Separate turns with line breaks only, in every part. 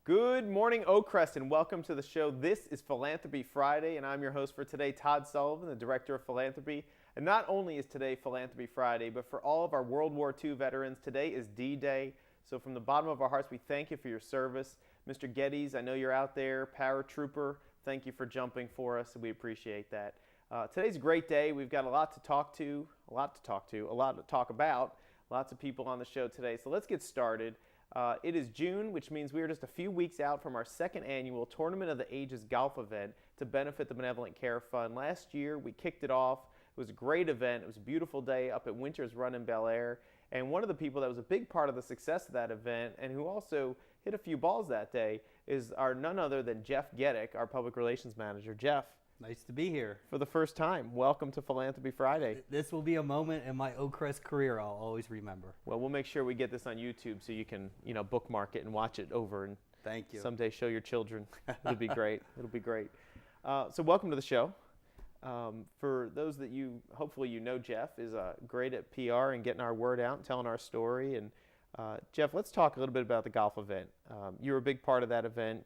Good morning, Crest, and welcome to the show. This is Philanthropy Friday, and I'm your host for today, Todd Sullivan, the Director of Philanthropy. And not only is today Philanthropy Friday, but for all of our World War II veterans, today is D-Day. So from the bottom of our hearts, we thank you for your service. Mr. Geddes, I know you're out there, paratrooper, thank you for jumping for us, and we appreciate that. Today's a great day. We've got a lot to talk about, lots of people on the show today. So let's get started. It is June, which means we are just a few weeks out from our second annual Tournament of the Ages golf event to benefit the Benevolent Care Fund. Last year, we kicked it off. It was a great event. It was a beautiful day up at Winter's Run in Bel Air. And one of the people that was a big part of the success of that event and who also hit a few balls that day is our none other than Jeff Getek, our Public Relations Manager. Jeff.
Nice to be here.
For the first time, welcome to Philanthropy Friday.
This will be a moment in my Crest career I'll always remember.
Well, we'll make sure we get this on YouTube so you can, bookmark it and watch it over and
thank you.
Someday show your children. It'll be great. It'll be great. So welcome to the show. For those that hopefully you know, Jeff is great at PR and getting our word out and telling our story. And Jeff, let's talk a little bit about the golf event. You were a big part of that event.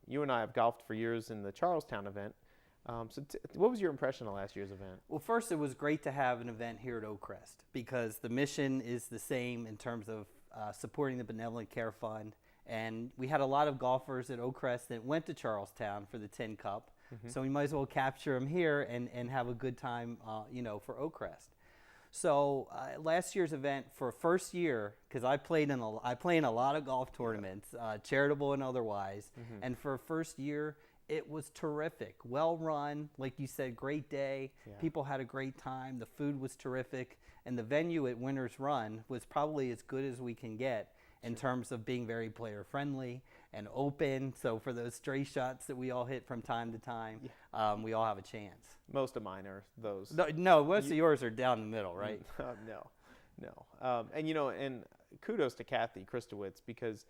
You and I have golfed for years in the Charlestown event. What was your impression of last year's event?
Well, first, it was great to have an event here at Crest because the mission is the same in terms of supporting the Benevolent Care Fund. And we had a lot of golfers at Crest that went to Charlestown for the Tin Cup. Mm-hmm. So we might as well capture them here and have a good time, for Crest. So last year's event for first year, because I play in a lot of golf tournaments, charitable and otherwise, mm-hmm. and for first year, it was terrific. Well run, like you said, great day. Yeah. People had a great time. The food was terrific. And the venue at Winter's Run was probably as good as we can get in terms of being very player friendly and open. So for those stray shots that we all hit from time to time, we all have a chance.
Most of mine are those.
No, most of yours are down the middle, right?
No. And kudos to Kathy Christowitz because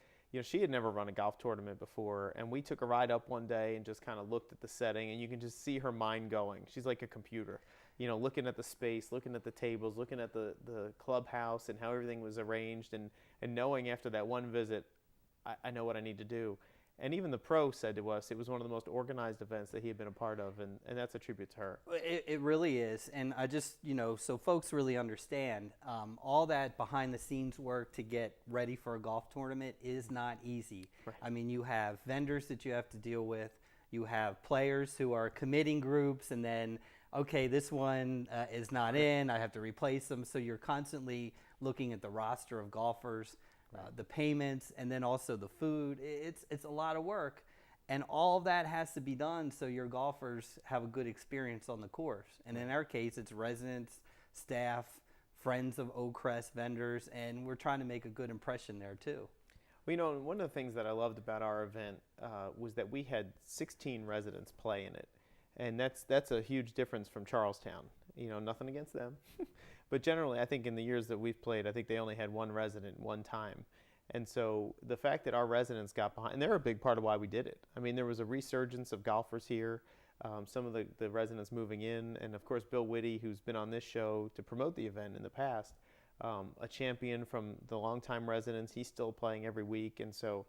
she had never run a golf tournament before, and we took a ride up one day and just kind of looked at the setting, and you can just see her mind going. She's like a computer, looking at the space, looking at the tables, looking at the clubhouse and how everything was arranged, and knowing after that one visit, I know what I need to do. And even the pro said to us it was one of the most organized events that he had been a part of, and that's a tribute to her.
It really is. And I just, so folks really understand, all that behind-the-scenes work to get ready for a golf tournament is not easy. Right. I mean, you have vendors that you have to deal with. You have players who are committing groups, and then, okay, this one is not in. I have to replace them. So you're constantly looking at the roster of golfers. The payments, and then also the food. It's a lot of work, and all of that has to be done so your golfers have a good experience on the course. And in our case, it's residents, staff, friends of Crest, vendors, and we're trying to make a good impression there too.
Well, one of the things that I loved about our event was that we had 16 residents play in it, and that's a huge difference from Charlestown. Nothing against them. But generally, I think in the years that we've played, I think they only had one resident one time. And so the fact that our residents got behind, and they're a big part of why we did it. I mean, there was a resurgence of golfers here, some of the residents moving in, and of course, Bill Whitty, who's been on this show to promote the event in the past, a champion from the longtime residents. He's still playing every week. And so,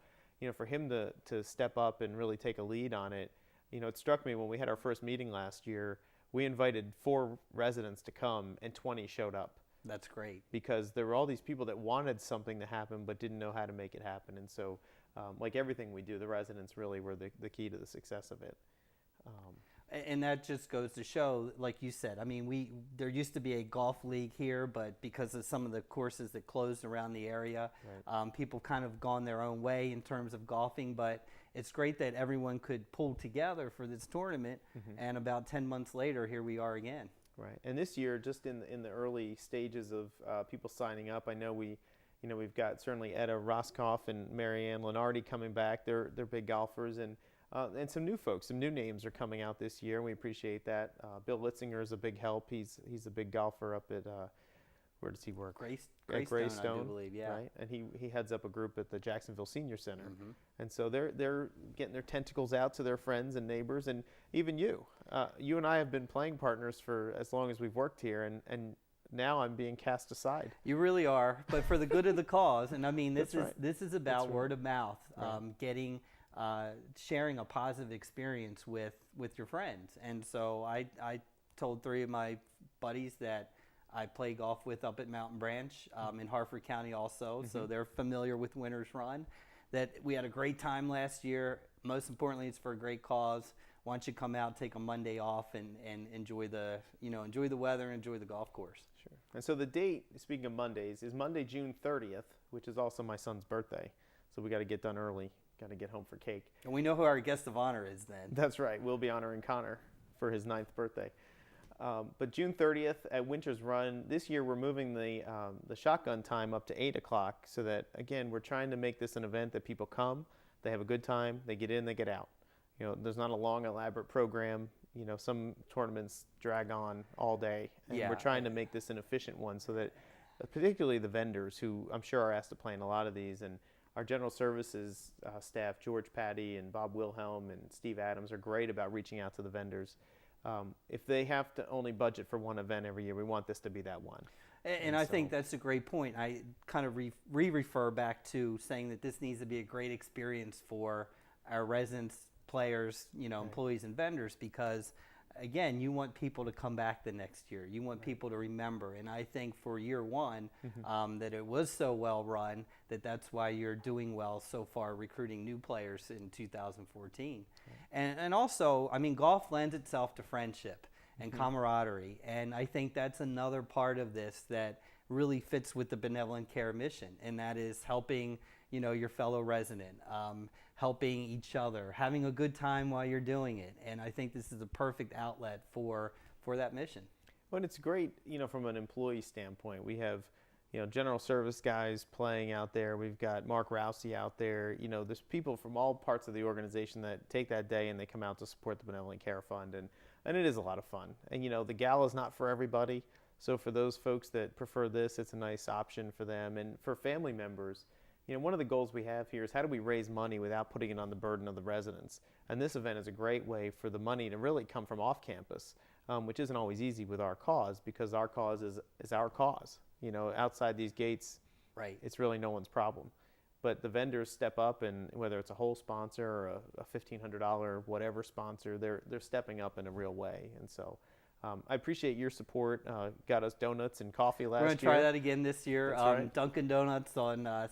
for him to step up and really take a lead on it, it struck me when we had our first meeting last year, we invited 4 residents to come, and 20 showed up.
That's great.
Because there were all these people that wanted something to happen but didn't know how to make it happen. And so, like everything we do, the residents really were the key to the success of it.
And that just goes to show, like you said, I mean, there used to be a golf league here, but because of some of the courses that closed around the area, right. People kind of gone their own way in terms of golfing. But it's great that everyone could pull together for this tournament, mm-hmm. and about 10 months later, here we are again.
Right, and this year, just in the early stages of people signing up, I know we've got certainly Etta Roscoff and Marianne Lenardi coming back. They're big golfers, and some new folks, some new names are coming out this year, and we appreciate that. Bill Litzinger is a big help. He's a big golfer up at where does he work?
Greystone, I do believe, yeah.
Right, and he heads up a group at the Jacksonville Senior Center,
mm-hmm.
and so they're getting their tentacles out to their friends and neighbors, and even you. You and I have been playing partners for as long as we've worked here, and now I'm being cast aside.
You really are, but for the good of the cause. And I mean, this is about
That's
word of mouth,
right.
Getting sharing a positive experience with your friends. And so I told 3 of my buddies that I play golf with up at Mountain Branch in Harford County also, so they're familiar with Winter's Run, that we had a great time last year. Most importantly, it's for a great cause. Why don't you come out, take a Monday off, and enjoy the weather, and enjoy the golf course.
Sure. And so the date, speaking of Mondays, is Monday, June 30th, which is also my son's birthday. So we got to get done early, got to get home for cake.
And we know who our guest of honor is then.
That's right. We'll be honoring Connor for his 9th birthday. But June 30th at Winter's Run, this year we're moving the shotgun time up to 8 o'clock so that, again, we're trying to make this an event that people come, they have a good time, they get in, they get out. You know, there's not a long, elaborate program. You know, some tournaments drag on all day, and we're trying to make this an efficient one so that particularly the vendors, who I'm sure are asked to play in a lot of these, and our general services staff, George Patty and Bob Wilhelm and Steve Adams, are great about reaching out to the vendors. If they have to only budget for one event every year, we want this to be that one.
And I think that's a great point. I kind of refer back to saying that this needs to be a great experience for our residents, players, employees and vendors, because again, you want people to come back the next year. You want people to remember. And I think for year one, that it was so well run that's why you're doing well so far recruiting new players in 2014. And also, I mean, golf lends itself to friendship and camaraderie. And I think that's another part of this that really fits with the Benevolent Care mission. And that is helping, your fellow resident, helping each other, having a good time while you're doing it. And I think this is a perfect outlet for that mission.
Well, and it's great, from an employee standpoint. We have, general service guys playing out there. We've got Mark Rousey out there. There's people from all parts of the organization that take that day and they come out to support the Benevolent Care Fund. And it is a lot of fun. And, the gala is not for everybody. So for those folks that prefer this, it's a nice option for them. And for family members, one of the goals we have here is how do we raise money without putting it on the burden of the residents? And this event is a great way for the money to really come from off campus, which isn't always easy with our cause, because our cause is our cause. Outside these gates,
right,
it's really no one's problem. But the vendors step up, and whether it's a whole sponsor or a $1,500 whatever sponsor, they're stepping up in a real way. And so I appreciate your support. Got us donuts and coffee last year.
We're going to try that again this year.
That's right.
Dunkin' Donuts on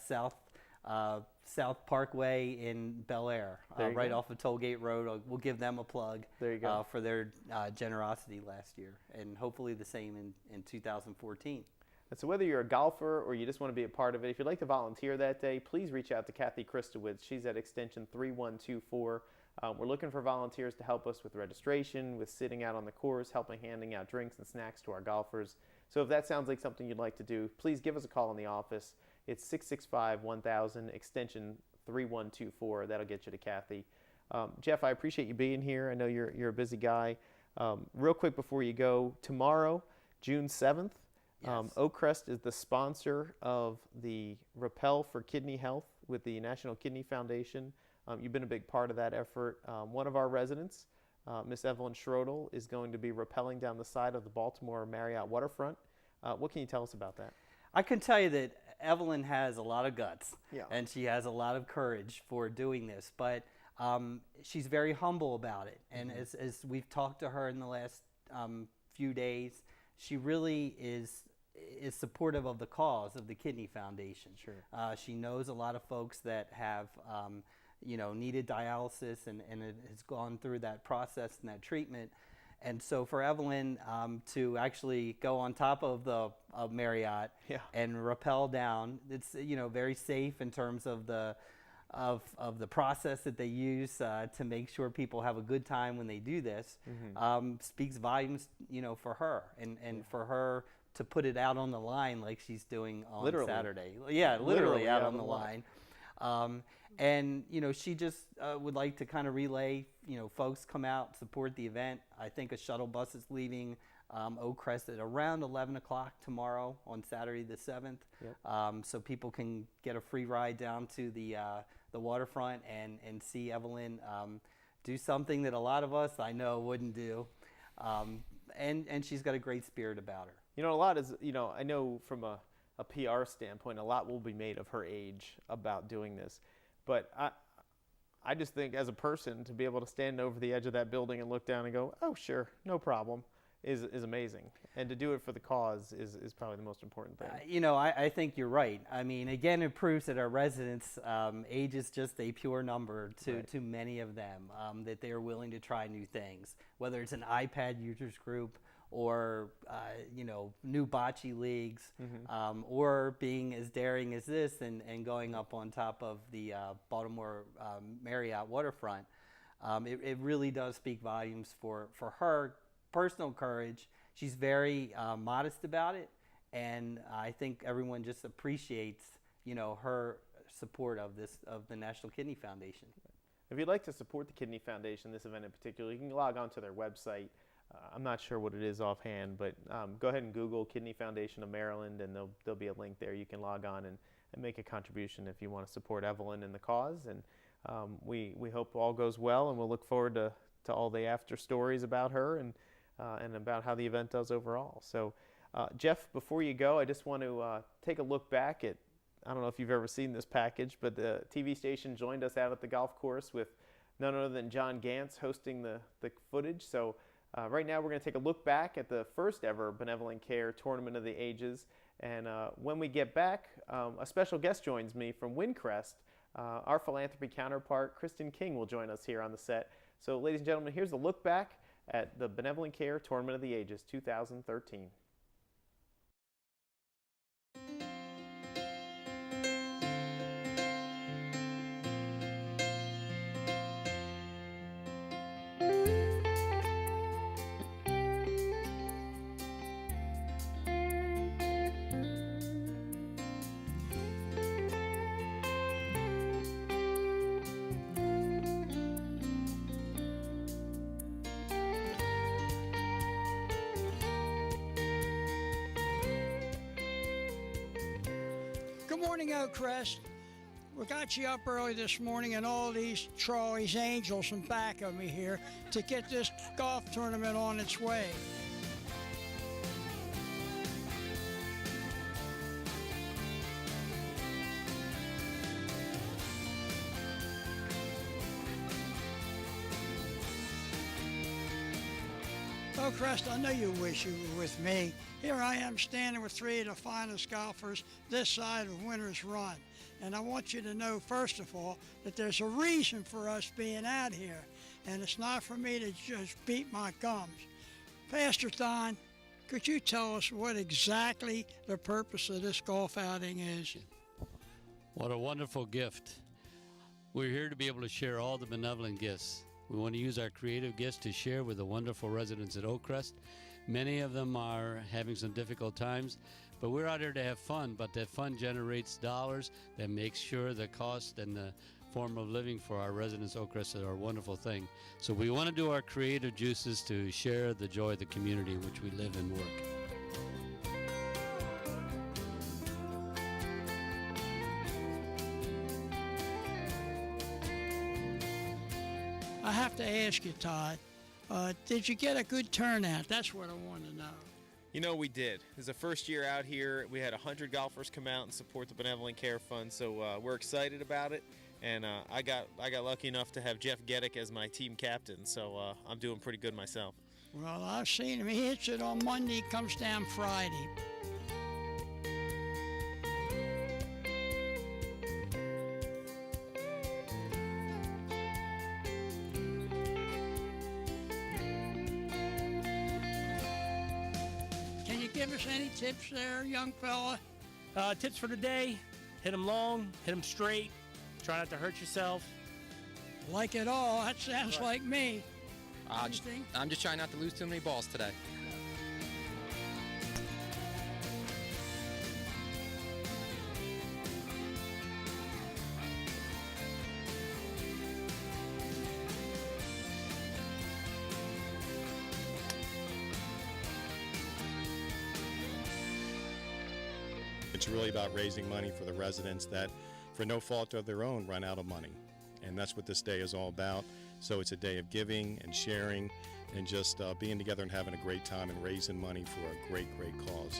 South Parkway in Bel Air, right off of Tollgate Road. We'll give them a plug.
There you go.
For their generosity last year, and hopefully the same in 2014.
And so whether you're a golfer or you just want to be a part of it, if you'd like to volunteer that day, please reach out to Kathy Christowitz. She's at extension 3124. We're looking for volunteers to help us with registration, with sitting out on the course, handing out drinks and snacks to our golfers. So if that sounds like something you'd like to do, please give us a call in the office. It's 665-1000, extension 3124. That'll get you to Kathy. Jeff, I appreciate you being here. I know you're a busy guy. Real quick before you go, tomorrow, June 7th, Oak Crest is the sponsor of the Rappel for Kidney Health with the National Kidney Foundation. You've been a big part of that effort. One of our residents, Miss Evelyn Schrodel, is going to be rappelling down the side of the Baltimore Marriott waterfront. What can you tell us about that?
I can tell you that Evelyn has a lot of guts,
yeah,
and she has a lot of courage for doing this, but she's very humble about it. And as we've talked to her in the last few days, she really is supportive of the cause of the Kidney Foundation.
Sure.
She knows a lot of folks that have needed dialysis and has gone through that process and that treatment. And so for Evelyn to actually go on top of Marriott and rappel down, it's very safe in terms of the process that they use to make sure people have a good time when they do this. Speaks volumes for her and for her to put it out on the line like she's doing on Saturday. Yeah, literally out on the line. And she just would like to kind of relay, folks come out, support the event. I think a shuttle bus is leaving Oak Crest at around 11 o'clock tomorrow on Saturday the 7th.
Yep.
So people can get a free ride down to the waterfront and see Evelyn do something that a lot of us, I know, wouldn't do. And she's got a great spirit about her.
A lot is, I know from a PR standpoint, a lot will be made of her age about doing this. But I just think as a person to be able to stand over the edge of that building and look down and go, oh, sure, no problem, is amazing. And to do it for the cause is probably the most important thing.
I think you're right. I mean, again, it proves that our residents, age is just a pure number to many of them, that they are willing to try new things, whether it's an iPad users group or, new bocce leagues, or being as daring as this and going up on top of the Baltimore Marriott waterfront. It really does speak volumes for her personal courage. She's very modest about it, and I think everyone just appreciates, her support of the National Kidney Foundation.
If you'd like to support the Kidney Foundation, this event in particular, you can log on to their website. I'm not sure what it is offhand, but go ahead and Google Kidney Foundation of Maryland, and there'll be a link there. You can log on and make a contribution if you want to support Evelyn and the cause. And we hope all goes well, and we'll look forward to all the after stories about her and about how the event does overall. So, Jeff, before you go, I just want to take a look back at, I don't know if you've ever seen this package, but the TV station joined us out at the golf course with none other than John Gantz hosting the footage. So right now we're going to take a look back at the first ever Benevolent Care Tournament of the Ages. And when we get back, a special guest joins me from Crest. Our philanthropy counterpart, Kristen King, will join us here on the set. So ladies and gentlemen, here's a look back at the Benevolent Care Tournament of the Ages 2013.
Good morning, Crest. We got you up early this morning and all these trolleys, angels in back of me here to get this golf tournament on its way. Oh, Crest, I know you wish you were with me. Here I am standing with three of the finest golfers this side of Winter's Run. And I want you to know, first of all, that there's a reason for us being out here. And it's not for me to just beat my gums. Pastor Don, could you tell us what exactly the purpose of this golf outing is?
What a wonderful gift. We're here to be able to share all the benevolent gifts. We want to use our creative gifts to share with the wonderful residents at Crest. Many of them are having some difficult times, but we're out here to have fun, but that fun generates dollars that makes sure the cost and the form of living for our residents at Crest are a wonderful thing. So we want to do our creative juices to share the joy of the community in which we live and work.
I have to ask you, Todd, did you get a good turnout? That's what I want to know.
You know, we did. It was the first year out here. We had 100 golfers come out and support the Benevolent Care Fund, so we're excited about it. And I got lucky enough to have Jeff Getek as my team captain, so I'm doing pretty good myself.
Well, I've seen him. He hits it on Monday, comes down Friday. Give us any tips there, young fella?
Tips for the day: hit them long, hit them straight, try not to hurt yourself.
Like it all. That sounds like me.
I'm just trying not to lose too many balls today.
It's really about raising money for the residents that, for no fault of their own, run out of money. And that's what this day is all about. So it's a day of giving and sharing and just being together and having a great time and raising money for a great, great cause.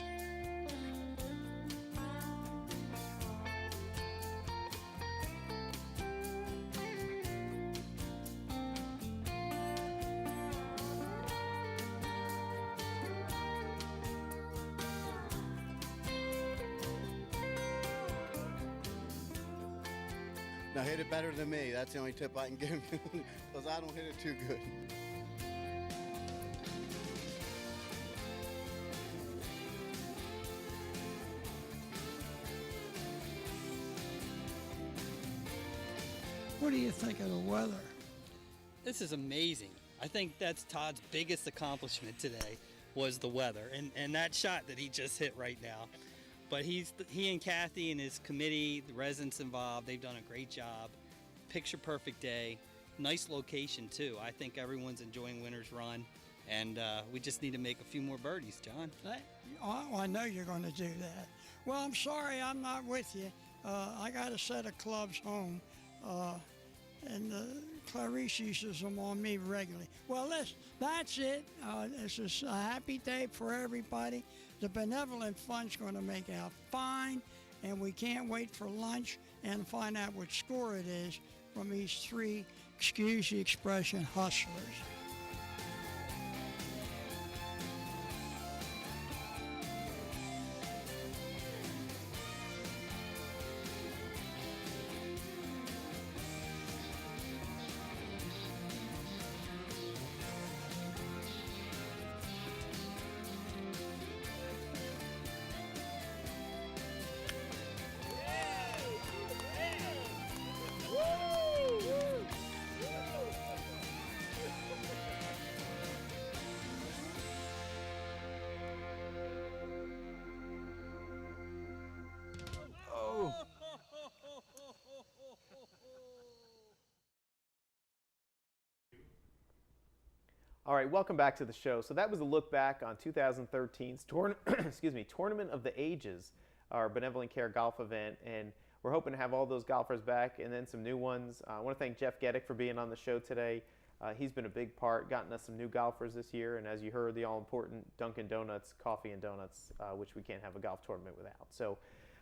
Now hit it better than me. That's the only tip I can give you, because I don't hit it too good.
What do you think of the weather?
This is amazing. I think that's Todd's biggest accomplishment today was the weather and that shot that he just hit right now. But he and Kathy and his committee, the residents involved, they've done a great job. Picture perfect day. Nice location too. I think everyone's enjoying Winter's Run, and we just need to make a few more birdies, John.
I know you're going to do that. Well, I'm sorry I'm not with you. I got a set of clubs home, and Clarice uses them on me regularly. Well, that's it. This is a happy day for everybody. The Benevolent Fund's going to make out fine, and we can't wait for lunch and find out what score it is from these three, excuse the expression, hustlers.
All right, welcome back to the show. So that was a look back on 2013's Tournament of the Ages, our Benevolent Care golf event, and we're hoping to have all those golfers back and then some new ones. I want to thank Jeff Getek for being on the show today. He's been a big part, gotten us some new golfers this year, and as you heard, the all-important Dunkin' Donuts, coffee and donuts, which we can't have a golf tournament without. So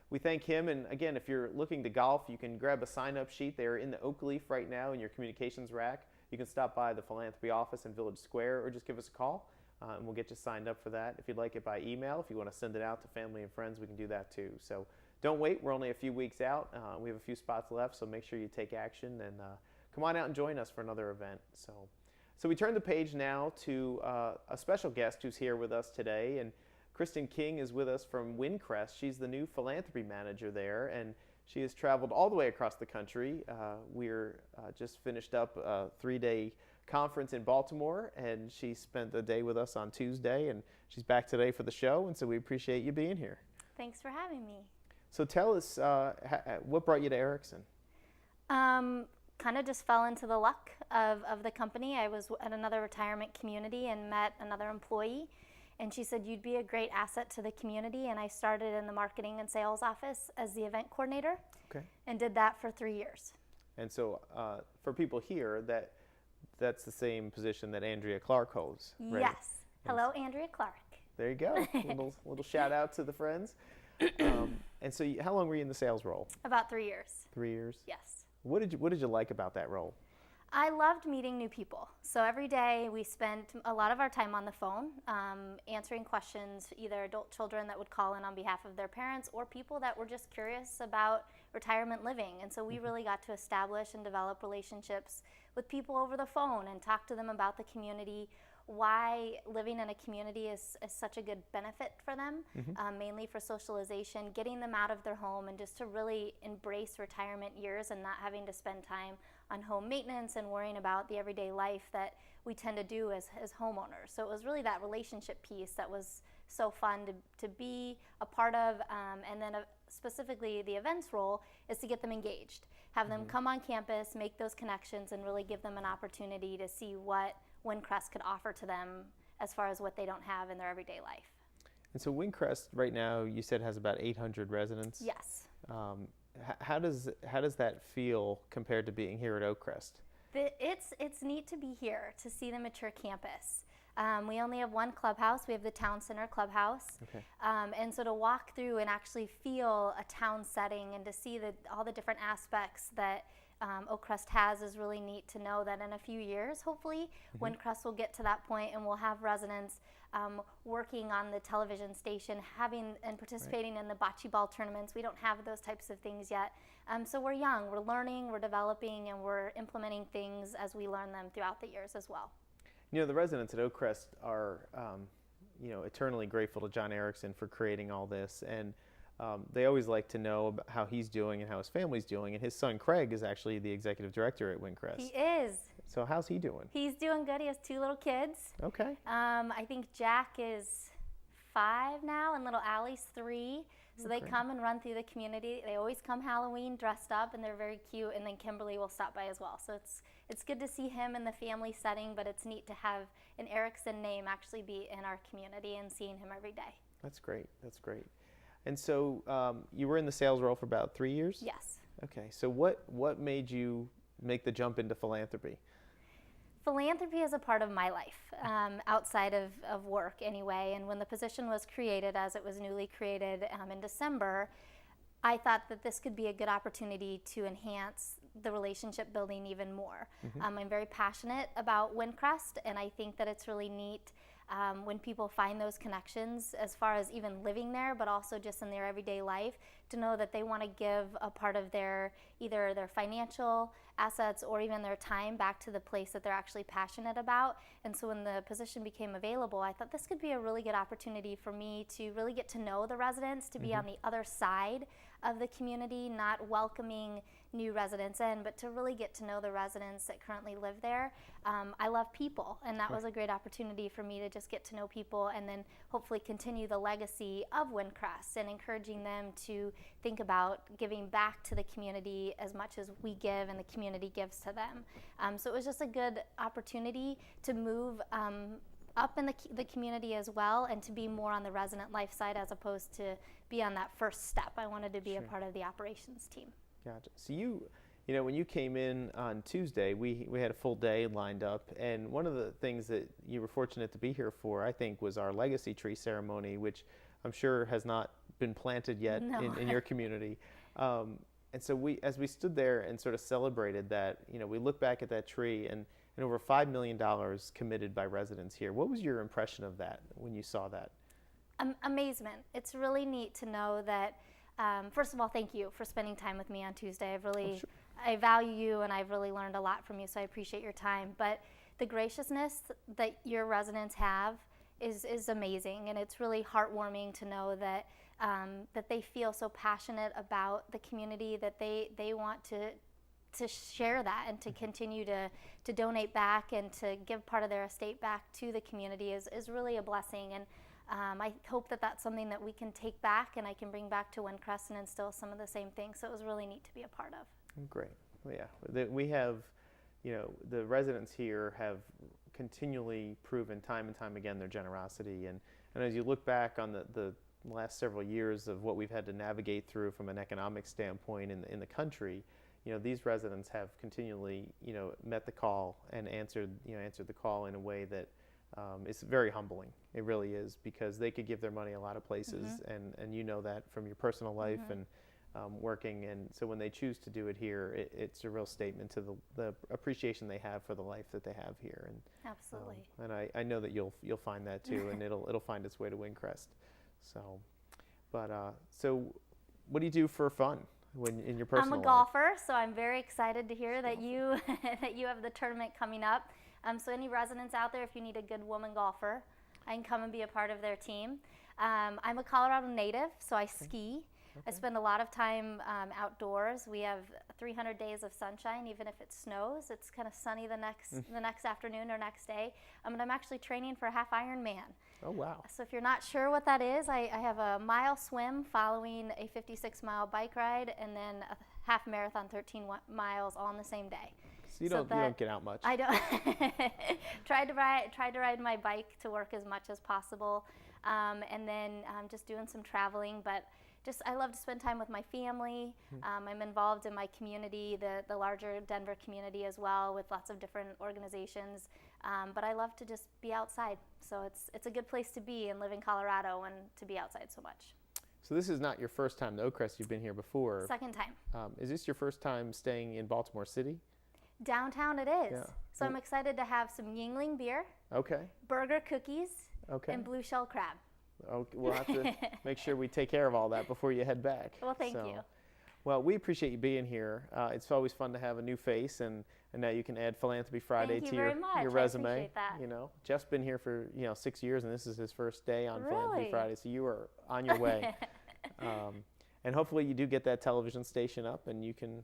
we thank him, and again, if you're looking to golf, you can grab a sign-up sheet. They're in the oak leaf right now in your communications rack. You can stop by the Philanthropy office in Village Square or just give us a call, and we'll get you signed up for that. If you'd like it by email, if you want to send it out to family and friends, we can do that too. So don't wait. We're only a few weeks out. We have a few spots left, so make sure you take action and come on out and join us for another event. So we turn the page now to a special guest who's here with us today, and Kristen King is with us from Crest. She's the new Philanthropy Manager there, and she has traveled all the way across the country. We're just finished up a 3-day conference in Baltimore, and she spent the day with us on Tuesday, and she's back today for the show, and so we appreciate you being here.
Thanks for having me.
So tell us, what brought you to Erickson?
Kind of just fell into the luck of the company. I was at another retirement community and met another employee, and she said, you'd be a great asset to the community, and I started in the marketing and sales office as the event coordinator.
Okay.
And did that for 3 years. And
so for people here, that's the same position that Andrea Clark holds, right?
Yes. Hello, Andrea Clark.
There you go. little shout out to the friends. And so how long were you in the sales role?
About 3 years.
3 years?
Yes.
What did you like about that role?
I loved meeting new people. So every day we spent a lot of our time on the phone, answering questions, either adult children that would call in on behalf of their parents or people that were just curious about retirement living. And so we really got to establish and develop relationships with people over the phone and talk to them about the community, why living in a community is such a good benefit for them, mainly for socialization, getting them out of their home and just to really embrace retirement years and not having to spend time on home maintenance and worrying about the everyday life that we tend to do as homeowners. So it was really that relationship piece that was so fun to be a part of, and then specifically the events role is to get them engaged, have them come on campus, make those connections, and really give them an opportunity to see what Crest could offer to them as far as what they don't have in their everyday life. And so
Crest right now, you said, has about 800 residents.
Yes.
How does that feel compared to being here at Crest?
It's neat to be here, to see the mature campus. We only have one clubhouse. We have the Town Center Clubhouse. Okay. And so to walk through and actually feel a town setting and to see all the different aspects that Oak Crest has is really neat to know that in a few years, hopefully, when Crest will get to that point and we'll have residents working on the television station, having and participating in the bocce ball tournaments. We don't have those types of things yet. So we're young, we're learning, we're developing, and we're implementing things as we learn them throughout the years as well.
You know, the residents at Oak Crest are, eternally grateful to John Erickson for creating all this, and they always like to know about how he's doing and how his family's doing, and his son Craig is actually the executive director at Crest.
He is.
So how's he doing?
He's doing good. He has 2 little kids.
Okay.
I think Jack is 5 now, and little Allie's 3. So they come and run through the community. They always come Halloween dressed up, and they're very cute. And then Kimberly will stop by as well. So it's good to see him in the family setting, but it's neat to have an Erickson name actually be in our community and seeing him every day.
That's great. That's great. And so you were in the sales role for about 3 years?
Yes.
Okay. So what made you make the jump into philanthropy?
Philanthropy is a part of my life, outside of work anyway. And when the position was created, as it was newly created in December, I thought that this could be a good opportunity to enhance the relationship building even more. I'm very passionate about Crest, and I think that it's really neat when people find those connections as far as even living there, but also just in their everyday life, to know that they want to give a part of either their financial assets or even their time back to the place that they're actually passionate about. And so when the position became available, I thought this could be a really good opportunity for me to really get to know the residents, to be on the other side of the community, not welcoming new residents in, but to really get to know the residents that currently live there. I love people, and that was a great opportunity for me to just get to know people and then hopefully continue the legacy of Crest and encouraging them to think about giving back to the community as much as we give and the community gives to them. So it was just a good opportunity to move up in the community as well, and to be more on the resident life side as opposed to be on that first step. I wanted to be a part of the operations team.
Gotcha. So when you came in on Tuesday, we had a full day lined up, and one of the things that you were fortunate to be here for, I think, was our legacy tree ceremony, which I'm sure has not been planted yet in your community. And so as we stood there and sort of celebrated that, we look back at that tree and over $5 million committed by residents here. What was your impression of that when you saw that?
Amazement. It's really neat to know that. First of all, thank you for spending time with me on Tuesday. I value you, and I've really learned a lot from you, so I appreciate your time. But the graciousness that your residents have is amazing, and it's really heartwarming to know that that they feel so passionate about the community that they want to share that and to continue to donate back and to give part of their estate back to the community is really a blessing. And I hope that that's something that we can take back and I can bring back to Crest and instill some of the same things. So it was really neat to be a part of.
Great. Well, yeah, we have, the residents here have continually proven time and time again their generosity. And as you look back on the last several years of what we've had to navigate through from an economic standpoint in the country, these residents have continually, met the call and answered the call in a way that is very humbling. It really is, because they could give their money a lot of places, and you know that from your personal life and working. And so when they choose to do it here, it's a real statement to the appreciation they have for the life that they have here. And
absolutely.
And I know that you'll find that too, and it'll find its way to Crest. So, so what do you do for fun in your personal life?
I'm a golfer, so I'm very excited to hear that you that you have the tournament coming up. So any residents out there, if you need a good woman golfer, I can come and be a part of their team. I'm a Colorado native, so I ski. I spend a lot of time outdoors. We have 300 days of sunshine, even if it snows. It's kind of sunny the next afternoon or next day. And I'm actually training for a half Ironman.
Oh, wow.
So if you're not sure what that is, I have a mile swim following a 56-mile bike ride and then a half marathon, 13 miles, all on the same day.
So you don't get out much.
I don't. tried to ride my bike to work as much as possible, and then just doing some traveling. But I love to spend time with my family. I'm involved in my community, the larger Denver community as well, with lots of different organizations. But I love to just be outside. So it's a good place to be and live in Colorado and to be outside so much.
So this is not your first time to Oak Crest. You've been here before.
Second time.
Is this your first time staying in Baltimore City?
Downtown it is.
Yeah.
So I'm excited to have some Yingling beer,
Okay.
burger cookies,
Okay.
and blue shell crab.
Okay. We'll have to make sure we take care of all that before you head back.
Well, thank you.
Well, we appreciate you being here. It's always fun to have a new face, and now you can add Philanthropy Friday
Thank
to
you very much.
your
I
resume.
appreciate that.
You know, Jeff's been here for 6 years, and this is his first day on Philanthropy
Really?
Friday, so you are on your way. And hopefully you do get that television station up, and you can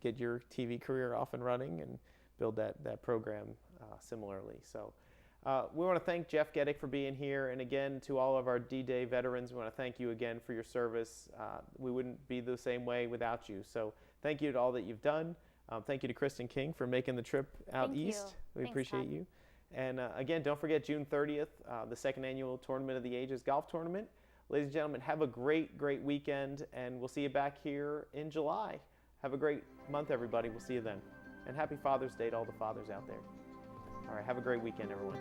get your TV career off and running and build that program similarly. So we want to thank Jeff Getek for being here, and again to all of our D-Day veterans, we want to thank you again for your service. We wouldn't be the same way without you. So thank you to all that you've done. Thank you to Kristen King for making the trip out east. We
Thanks,
appreciate
Todd.
you. And again, don't forget June 30th, the second annual Tournament of the Ages golf tournament. Ladies and gentlemen, have a great weekend, and we'll see you back here in July. Have a great month, everybody. We'll see you then. And happy Father's Day to all the fathers out there. All right, have a great weekend, everyone.